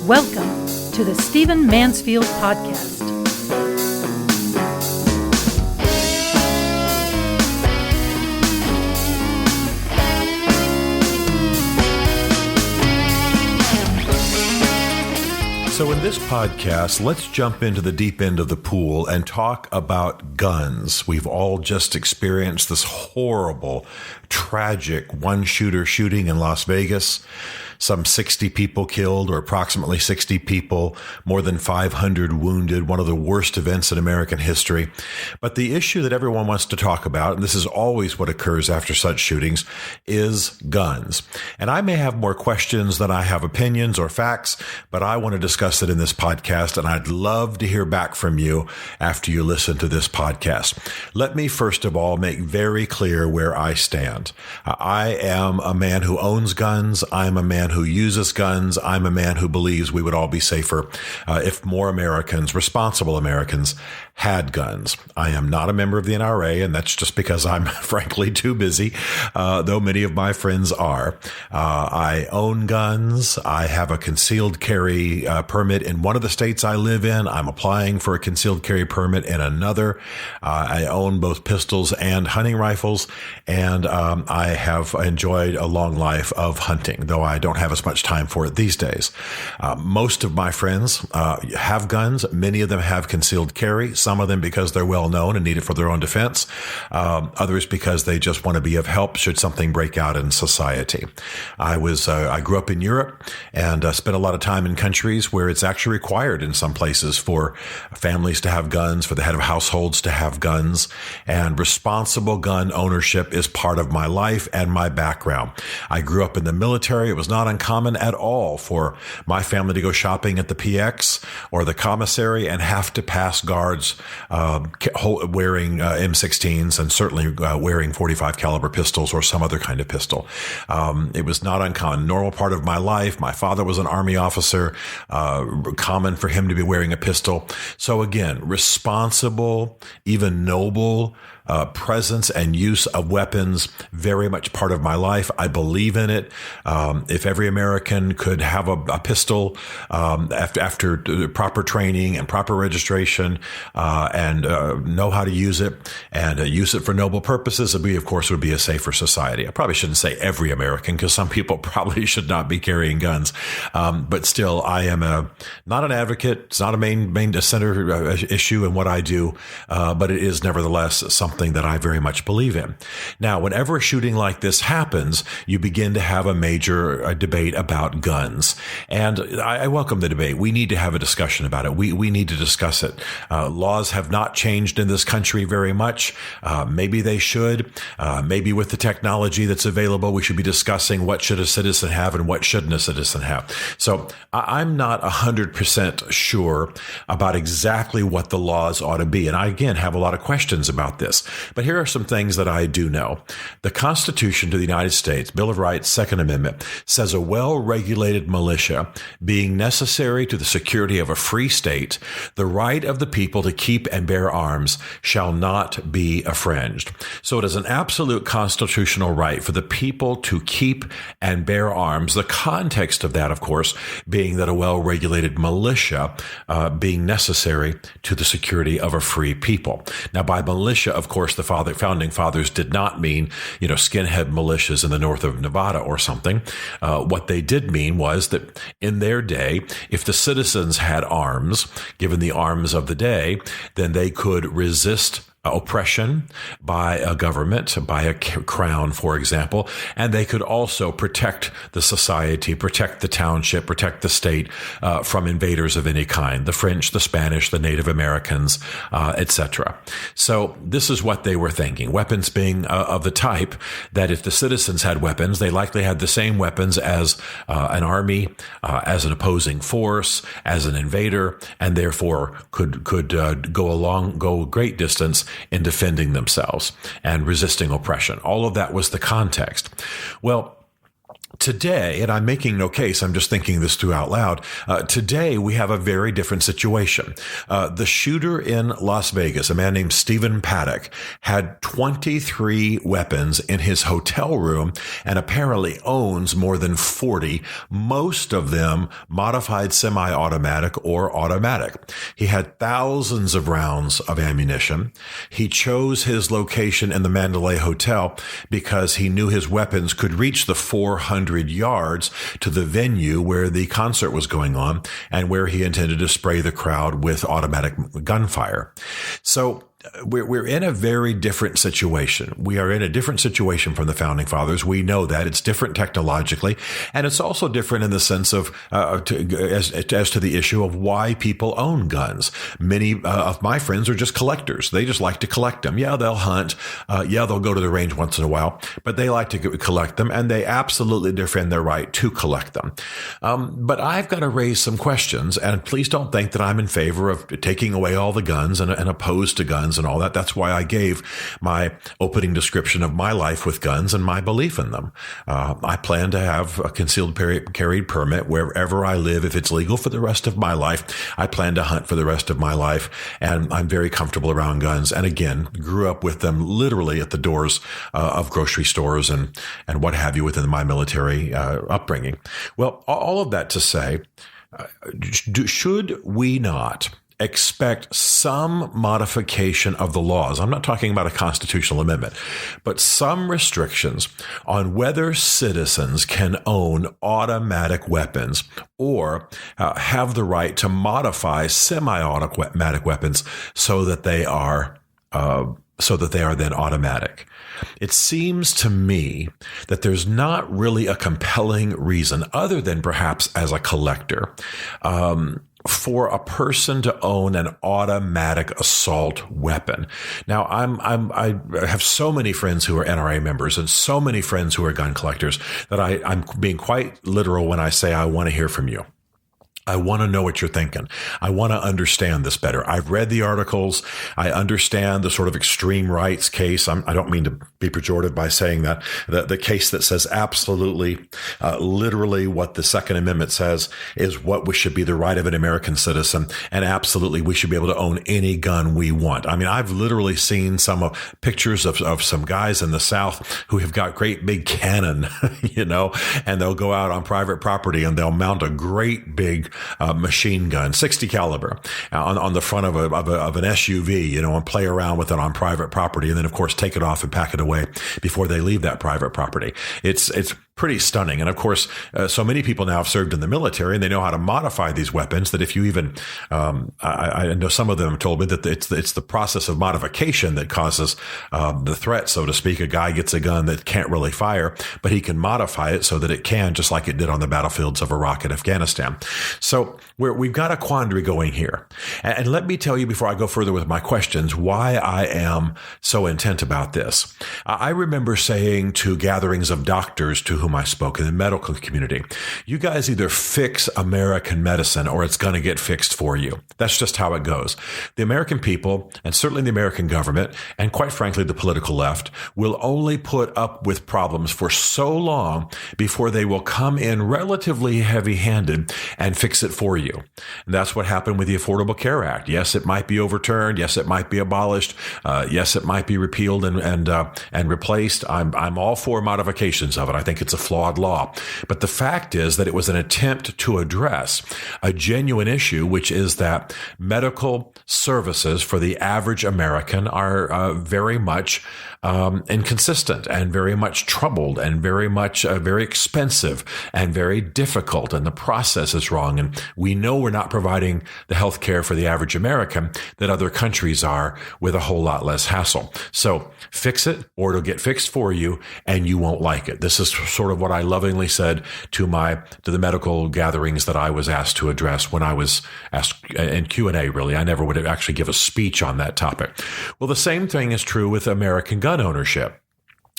Welcome to the Stephen Mansfield Podcast. So in this podcast, let's jump into the deep end of the pool and talk about guns. We've all just experienced this horrible, tragic one-shooter shooting in Las Vegas. Some 60 people killed, or approximately 60 people, more than 500 wounded, one of the worst events in American history. But the issue that everyone wants to talk about, and this is always what occurs after such shootings, is guns. And I may have more questions than I have opinions or facts, but I want to discuss it in this podcast, and I'd love to hear back from you after you listen to this podcast. Let me first of all make very clear where I stand. I am a man who owns guns. I'm a man who uses guns. I'm a man who believes we would all be safer if more Americans, responsible Americans, had guns. I am not a member of the NRA, and that's just because I'm frankly too busy, though many of my friends are. I own guns. I have a concealed carry permit in one of the states I live in. I'm applying for a concealed carry permit in another. I own both pistols and hunting rifles, and I have enjoyed a long life of hunting, though I don't have as much time for it these days. Most of my friends have guns. Many of them have concealed carry. Some of them because they're well known and need it for their own defense. Others because they just want to be of help should something break out in society. I grew up in Europe and spent a lot of time in countries where it's actually required in some places for families to have guns, for the head of households to have guns, and responsible gun ownership is part of my life and my background. I grew up in the military. It was not uncommon at all for my family to go shopping at the PX or the commissary and have to pass guards wearing M16s and certainly wearing .45 caliber pistols or some other kind of pistol. It was not uncommon, normal part of my life. My father was an Army officer, common for him to be wearing a pistol. So again, responsible, even noble presence and use of weapons, very much part of my life. I believe in it. If every American could have a pistol after proper training and proper registration and know how to use it and use it for noble purposes, we, of course, would be a safer society. I probably shouldn't say every American because some people probably should not be carrying guns. But still, I am not an advocate. It's not a main center issue in what I do, but it is nevertheless something that I very much believe in. Now, whenever a shooting like this happens, you begin to have a major debate about guns. And I welcome the debate. We need to have a discussion about it. We need to discuss it. Laws have not changed in this country very much. Maybe they should. Maybe with the technology that's available, we should be discussing what should a citizen have and what shouldn't a citizen have. So I'm not 100% sure about exactly what the laws ought to be. And I, again, have a lot of questions about this. But here are some things that I do know. The Constitution to the United States, Bill of Rights, Second Amendment, says a well-regulated militia being necessary to the security of a free state, the right of the people to keep and bear arms shall not be infringed. So it is an absolute constitutional right for the people to keep and bear arms. The context of that, of course, being that a well-regulated militia being necessary to the security of a free people. Now, by militia, of course, the founding fathers did not mean, skinhead militias in the north of Nevada or something. What they did mean was that in their day, if the citizens had arms, given the arms of the day, then they could resist oppression by a government, by a crown, for example, and they could also protect the society, protect the township, protect the state from invaders of any kind, the French, the Spanish, the Native Americans, etc. So this is what they were thinking, weapons being of the type that if the citizens had weapons, they likely had the same weapons as an army, as an opposing force, as an invader, and therefore could go a great distance in defending themselves and resisting oppression. All of that was the context. Well, Today, and I'm making no case, I'm just thinking this through out loud. Today, we have a very different situation. The shooter in Las Vegas, a man named Stephen Paddock, had 23 weapons in his hotel room and apparently owns more than 40, most of them modified semi-automatic or automatic. He had thousands of rounds of ammunition. He chose his location in the Mandalay Hotel because he knew his weapons could reach the 400 yards to the venue where the concert was going on and where he intended to spray the crowd with automatic gunfire. So we're in a very different situation. We are in a different situation from the founding fathers. We know that it's different technologically, and it's also different in the sense of as to the issue of why people own guns. Many of my friends are just collectors. They just like to collect them. Yeah, they'll hunt. Yeah, they'll go to the range once in a while, but they like to collect them, and they absolutely defend their right to collect them. But I've got to raise some questions, and please don't think that I'm in favor of taking away all the guns and opposed to guns and all that. That's why I gave my opening description of my life with guns and my belief in them. I plan to have a concealed carry permit wherever I live. If it's legal for the rest of my life, I plan to hunt for the rest of my life. And I'm very comfortable around guns. And again, grew up with them literally at the doors of grocery stores and what have you within my military upbringing. Well, all of that to say, should we not expect some modification of the laws? I'm not talking about a constitutional amendment, but some restrictions on whether citizens can own automatic weapons or have the right to modify semi-automatic weapons so that they are then automatic. It seems to me that there's not really a compelling reason, other than perhaps as a collector, for a person to own an automatic assault weapon. Now, I have so many friends who are NRA members and so many friends who are gun collectors that I'm being quite literal when I say I want to hear from you. I want to know what you're thinking. I want to understand this better. I've read the articles. I understand the sort of extreme rights case. I don't mean to be pejorative by saying that. The case that says absolutely, literally what the Second Amendment says is what should be the right of an American citizen. And absolutely, we should be able to own any gun we want. I mean, I've literally seen some pictures of some guys in the South who have got great big cannon, and they'll go out on private property and they'll mount a great big machine gun, 60 caliber, on the front of an SUV, and play around with it on private property, and then of course take it off and pack it away before they leave that private property. It's pretty stunning. And of course, so many people now have served in the military and they know how to modify these weapons that if you even, I know some of them told me that it's the process of modification that causes the threat, so to speak. A guy gets a gun that can't really fire, but he can modify it so that it can, just like it did on the battlefields of Iraq and Afghanistan. So we've got a quandary going here. And let me tell you before I go further with my questions, why I am so intent about this. I remember saying to gatherings of doctors to whom I spoke in the medical community, you guys either fix American medicine or it's going to get fixed for you. That's just how it goes. The American people, and certainly the American government, and quite frankly, the political left, will only put up with problems for so long before they will come in relatively heavy-handed and fix it for you. And that's what happened with the Affordable Care Act. Yes, it might be overturned. Yes, it might be abolished. Yes, it might be repealed and replaced. I'm all for modifications of it. I think it's a flawed law. But the fact is that it was an attempt to address a genuine issue, which is that medical services for the average American are very much inconsistent and very much troubled and very much very expensive and very difficult. And the process is wrong. And we know we're not providing the health care for the average American that other countries are with a whole lot less hassle. So fix it or it'll get fixed for you and you won't like it. This is sort of what I lovingly said to the medical gatherings that I was asked to address when I was asked in Q&A, really. I never would actually give a speech on that topic. Well, the same thing is true with American gun ownership.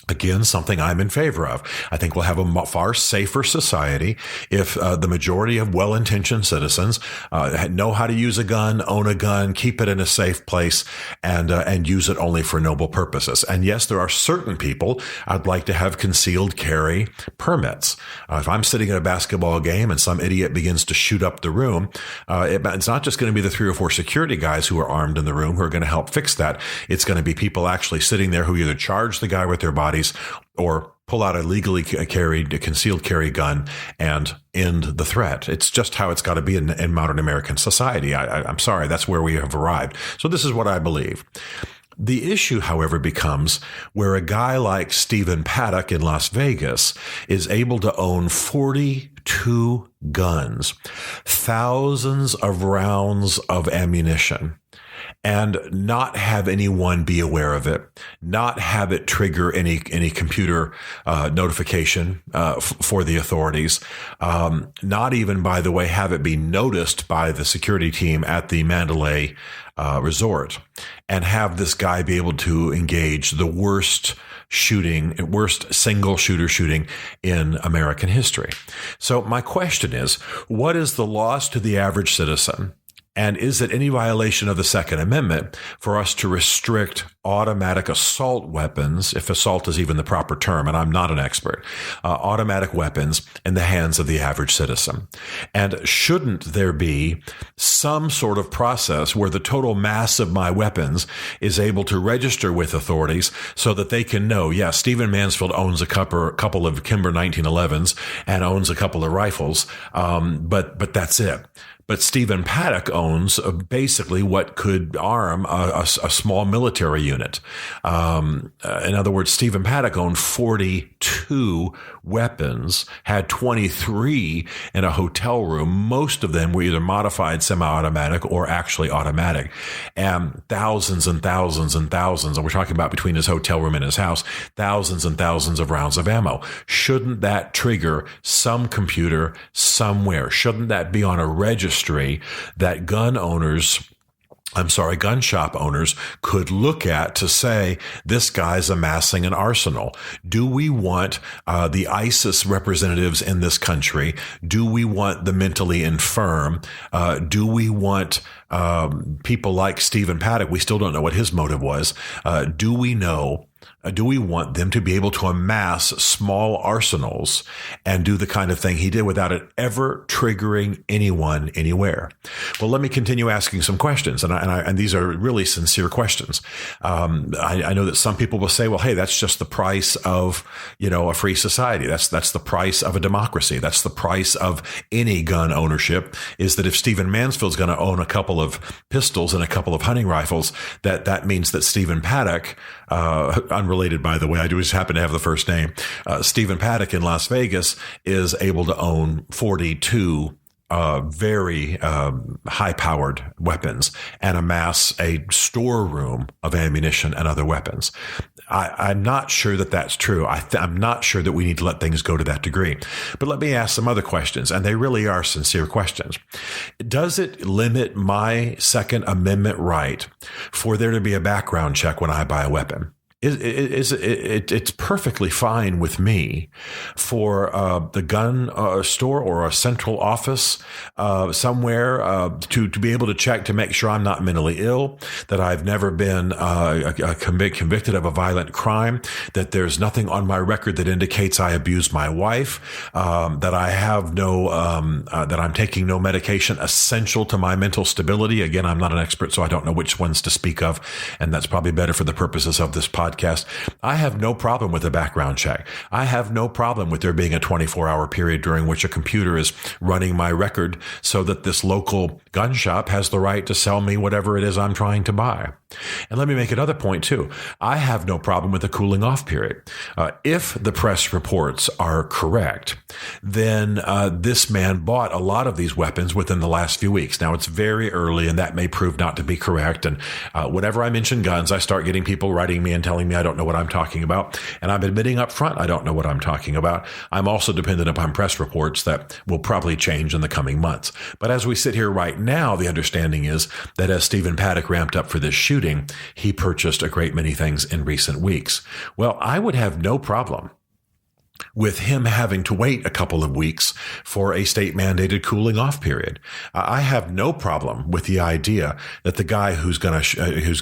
Again, something I'm in favor of. I think we'll have a far safer society if the majority of well-intentioned citizens know how to use a gun, own a gun, keep it in a safe place, and use it only for noble purposes. And yes, there are certain people I'd like to have concealed carry permits. If I'm sitting at a basketball game and some idiot begins to shoot up the room, it's not just going to be the 3 or 4 security guys who are armed in the room who are going to help fix that. It's going to be people actually sitting there who either charge the guy with their bodies or pull out a legally concealed carry gun and end the threat. It's just how it's got to be in modern American society. I'm sorry, that's where we have arrived. So this is what I believe. The issue, however, becomes where a guy like Stephen Paddock in Las Vegas is able to own 42 guns, thousands of rounds of ammunition, and not have anyone be aware of it, not have it trigger any computer notification for the authorities, not even, by the way, have it be noticed by the security team at the Mandalay resort, and have this guy be able to engage the worst single shooter shooting in American history. So my question is, what is the loss to the average citizen? And is it any violation of the Second Amendment for us to restrict automatic assault weapons, if assault is even the proper term, and I'm not an expert, automatic weapons in the hands of the average citizen? And shouldn't there be some sort of process where the total mass of my weapons is able to register with authorities so that they can know, yeah, Stephen Mansfield owns a couple of Kimber 1911s and owns a couple of rifles, but that's it. But Stephen Paddock owns basically what could arm a small military unit. In other words, Stephen Paddock owned 42 weapons, had 23 in a hotel room. Most of them were either modified semi-automatic or actually automatic, and thousands and thousands and thousands. And we're talking about between his hotel room and his house, thousands and thousands of rounds of ammo. Shouldn't that trigger some computer somewhere? Shouldn't that be on a registry that gun shop owners could look at to say, this guy's amassing an arsenal? Do we want the ISIS representatives in this country? Do we want the mentally infirm? Do we want people like Stephen Paddock? We still don't know what his motive was. Do we want them to be able to amass small arsenals and do the kind of thing he did without it ever triggering anyone anywhere? Well, let me continue asking some questions, and these are really sincere questions. I know that some people will say, well, hey, that's just the price of, a free society. That's the price of a democracy. That's the price of any gun ownership, is that if Stephen Mansfield's going to own a couple of pistols and a couple of hunting rifles, that means that Stephen Paddock, unrelated, by the way, I do just happen to have the first name, Stephen Paddock in Las Vegas is able to own 42 very high-powered weapons and amass a storeroom of ammunition and other weapons. I'm not sure that that's true. I'm not sure that we need to let things go to that degree. But let me ask some other questions, and they really are sincere questions. Does it limit my Second Amendment right for there to be a background check when I buy a weapon? It's perfectly fine with me for the gun store or a central office somewhere to be able to check to make sure I'm not mentally ill, that I've never been convicted of a violent crime, that there's nothing on my record that indicates I abused my wife, that I have that I'm taking no medication essential to my mental stability. Again, I'm not an expert, so I don't know which ones to speak of, and that's probably better for the purposes of this podcast. I have no problem with a background check. I have no problem with there being a 24-hour period during which a computer is running my record so that this local gun shop has the right to sell me whatever it is I'm trying to buy. And let me make another point too. I have no problem with a cooling off period. If the press reports are correct, then this man bought a lot of these weapons within the last few weeks. Now, it's very early, and that may prove not to be correct. And whenever I mention guns, I start getting people writing me and telling me I don't know what I'm talking about. And I'm admitting up front I don't know what I'm talking about. I'm also dependent upon press reports that will probably change in the coming months. But as we sit here right now, the understanding is that as Stephen Paddock ramped up for this shooting, shooting, he purchased a great many things in recent weeks. Well, I would have no problem with him having to wait a couple of weeks for a state mandated cooling off period. I have no problem with the idea that the guy who's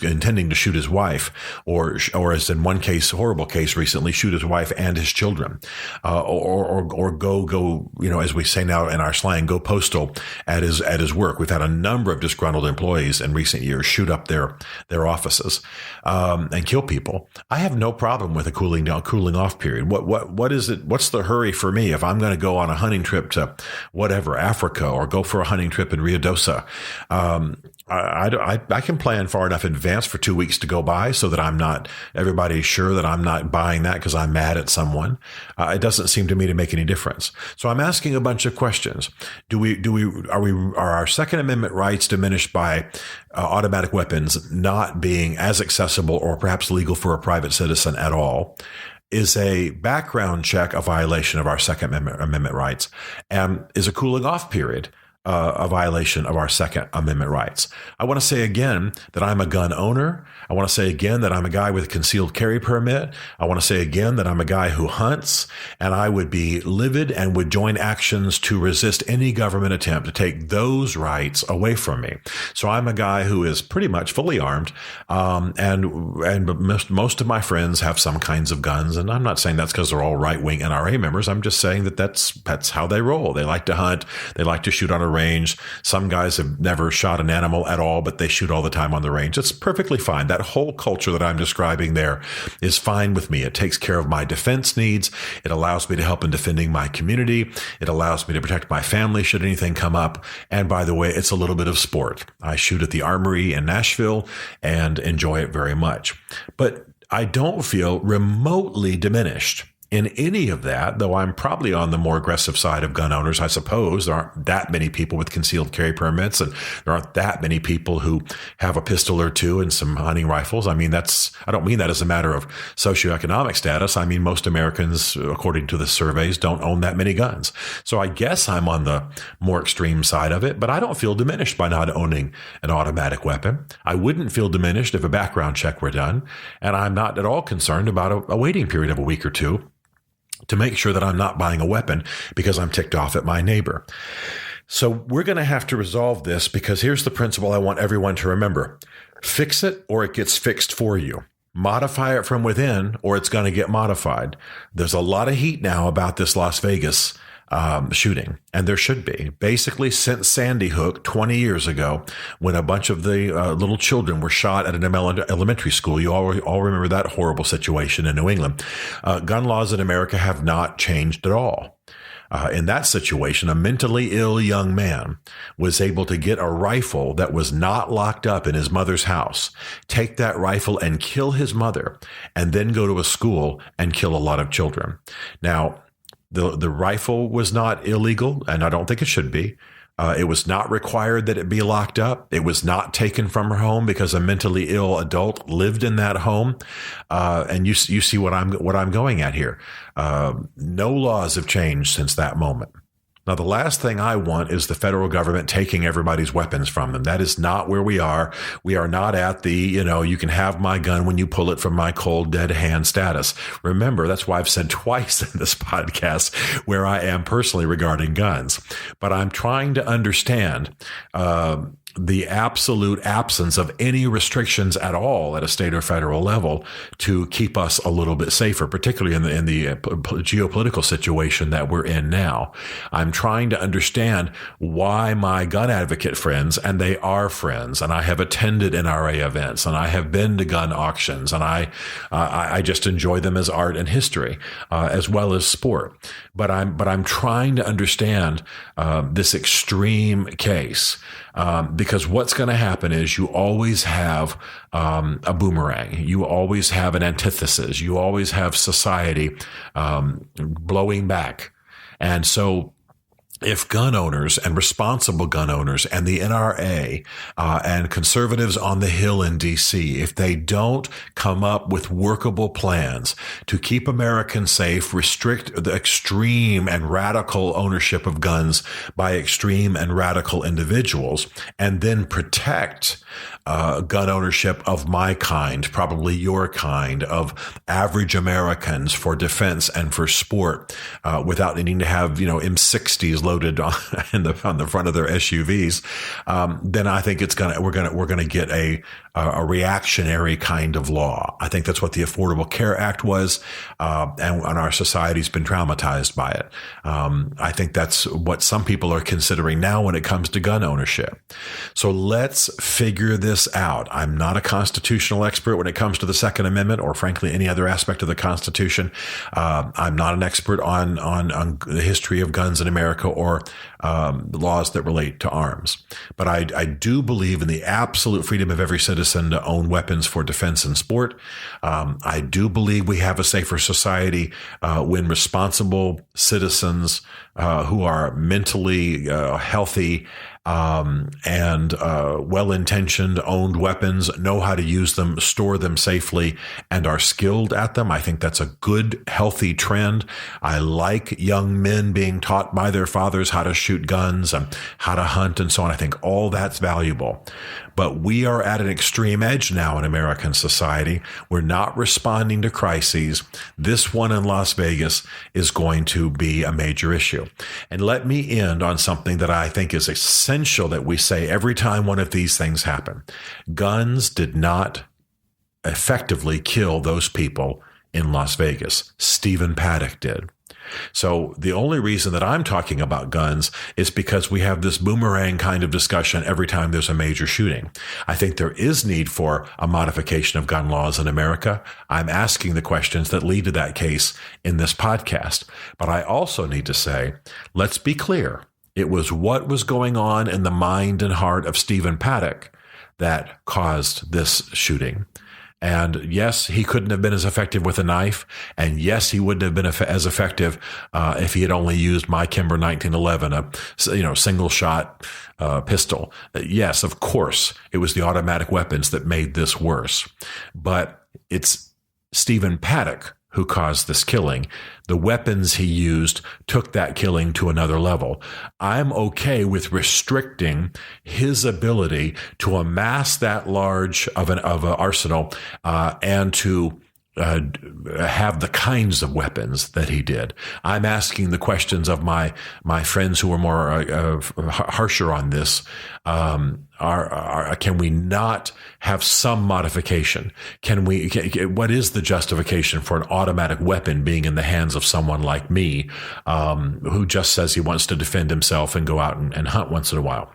intending to shoot his wife, or as in one case, horrible case recently, shoot his wife and his children, or go, as we say now in our slang, go postal at his work. We've had a number of disgruntled employees in recent years shoot up their offices, and kill people. I have no problem with a cooling off period. What is it? What's the hurry for me if I'm going to go on a hunting trip to whatever, Africa, or go for a hunting trip in Rio Dosa? I can plan far enough in advance for 2 weeks to go by so that everybody's sure that I'm not buying that because I'm mad at someone. It doesn't seem to me to make any difference. So I'm asking a bunch of questions. Are our Second Amendment rights diminished by automatic weapons not being as accessible or perhaps legal for a private citizen at all? Is a background check a violation of our Second Amendment rights? And is a cooling off period a violation of our Second Amendment rights? I want to say again that I'm a gun owner. I want to say again that I'm a guy with a concealed carry permit. I want to say again that I'm a guy who hunts, and I would be livid and would join actions to resist any government attempt to take those rights away from me. So I'm a guy who is pretty much fully armed, and most of my friends have some kinds of guns, and I'm not saying that's because they're all right-wing NRA members. I'm just saying that that's how they roll. They like to hunt. They like to shoot on a range. Some guys have never shot an animal at all, but they shoot all the time on the range. It's perfectly fine. That whole culture that I'm describing there is fine with me. It takes care of my defense needs. It allows me to help in defending my community. It allows me to protect my family should anything come up. And by the way, it's a little bit of sport. I shoot at the Armory in Nashville and enjoy it very much. But I don't feel remotely diminished in any of that, though I'm probably on the more aggressive side of gun owners. I suppose there aren't that many people with concealed carry permits, and there aren't that many people who have a pistol or two and some hunting rifles. I don't mean that as a matter of socioeconomic status. I mean, most Americans, according to the surveys, don't own that many guns. So I guess I'm on the more extreme side of it, but I don't feel diminished by not owning an automatic weapon. I wouldn't feel diminished if a background check were done, and I'm not at all concerned about a waiting period of a week or two to make sure that I'm not buying a weapon because I'm ticked off at my neighbor. So we're going to have to resolve this, because here's the principle I want everyone to remember. Fix it or it gets fixed for you. Modify it from within or it's going to get modified. There's a lot of heat now about this Las Vegas shooting, and there should be. Basically, since Sandy Hook 20 years ago, when a bunch of the little children were shot at an elementary school, you all remember that horrible situation in New England. Gun laws in America have not changed at all. In that situation, a mentally ill young man was able to get a rifle that was not locked up in his mother's house, take that rifle and kill his mother, and then go to a school and kill a lot of children. Now, the rifle was not illegal, and I don't think it should be. It was not required that it be locked up. It was not taken from her home because a mentally ill adult lived in that home. And you see what I'm going at here. No laws have changed since that moment. Now, the last thing I want is the federal government taking everybody's weapons from them. That is not where we are. We are not at the, you can have my gun when you pull it from my cold, dead hand status. Remember, that's why I've said twice in this podcast where I am personally regarding guns. But I'm trying to understand the absolute absence of any restrictions at all at a state or federal level to keep us a little bit safer, particularly in the geopolitical situation that we're in now. I'm trying to understand why my gun advocate friends, and they are friends, and I have attended NRA events, and I have been to gun auctions, and I just enjoy them as art and history, as well as sport. But I'm trying to understand this extreme case. Because what's going to happen is you always have a boomerang. You always have an antithesis. You always have society blowing back. And so if gun owners and responsible gun owners and the NRA and conservatives on the Hill in D.C., if they don't come up with workable plans to keep Americans safe, restrict the extreme and radical ownership of guns by extreme and radical individuals, and then protect gun ownership of my kind, probably your kind, of average Americans for defense and for sport, without needing to have, M60s loaded on the front of their SUVs, then I think we're gonna get a reactionary kind of law. I think that's what the Affordable Care Act was, and our society's been traumatized by it. I think that's what some people are considering now when it comes to gun ownership. So let's figure this out. I'm not a constitutional expert when it comes to the Second Amendment, or frankly any other aspect of the Constitution. I'm not an expert on the history of guns in America or the laws that relate to arms. But I do believe in the absolute freedom of every citizen to own weapons for defense and sport. I do believe we have a safer society when responsible citizens who are mentally healthy and well-intentioned, owned weapons, know how to use them, store them safely, and are skilled at them. I think that's a good, healthy trend. I like young men being taught by their fathers how to shoot guns and how to hunt and so on. I think all that's valuable. But we are at an extreme edge now in American society. We're not responding to crises. This one in Las Vegas is going to be a major issue. And let me end on something that I think is essential that we say every time one of these things happen. Guns did not effectively kill those people in Las Vegas. Stephen Paddock did. So the only reason that I'm talking about guns is because we have this boomerang kind of discussion every time there's a major shooting. I think there is need for a modification of gun laws in America. I'm asking the questions that lead to that case in this podcast. But I also need to say, let's be clear. It was what was going on in the mind and heart of Stephen Paddock that caused this shooting. And yes, he couldn't have been as effective with a knife. And yes, he wouldn't have been as effective if he had only used my Kimber 1911, a single shot pistol. Yes, of course, it was the automatic weapons that made this worse. But it's Stephen Paddock who caused this killing. The weapons he used took that killing to another level. I'm okay with restricting his ability to amass that large of an arsenal and to have the kinds of weapons that he did. I'm asking the questions of my friends who are more harsher on this. Can we not have some modification? What is the justification for an automatic weapon being in the hands of someone like me, who just says he wants to defend himself and go out and hunt once in a while?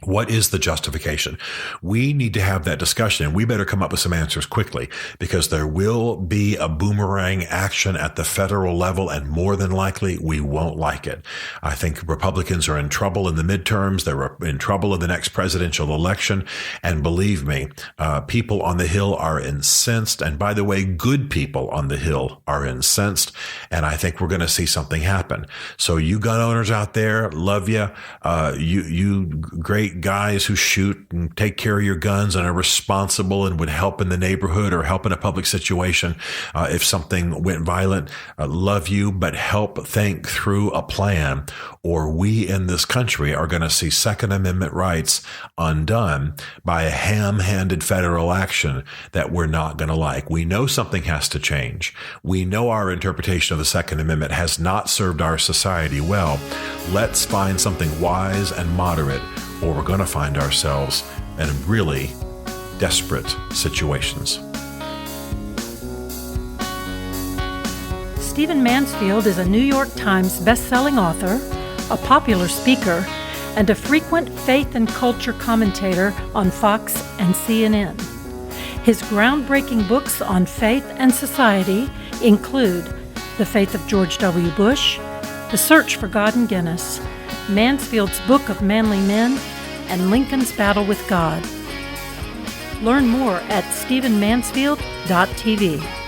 What is the justification? We need to have that discussion, and we better come up with some answers quickly, because there will be a boomerang action at the federal level, and more than likely, we won't like it. I think Republicans are in trouble in the midterms. They're in trouble in the next presidential election. And believe me, people on the Hill are incensed. And by the way, good people on the Hill are incensed. And I think we're going to see something happen. So you gun owners out there, love you. You great guys who shoot and take care of your guns and are responsible and would help in the neighborhood or help in a public situation if something went violent. Love you, but help think through a plan, or we in this country are going to see Second Amendment rights undone by a ham-handed federal action that we're not going to like. We know something has to change. We know our interpretation of the Second Amendment has not served our society well. Let's find something wise and moderate, or we're going to find ourselves in really desperate situations. Stephen Mansfield is a New York Times best-selling author, a popular speaker, and a frequent faith and culture commentator on Fox and CNN. His groundbreaking books on faith and society include The Faith of George W. Bush, The Search for God in Guinness, Mansfield's Book of Manly Men, and Lincoln's Battle with God. Learn more at stephenmansfield.tv.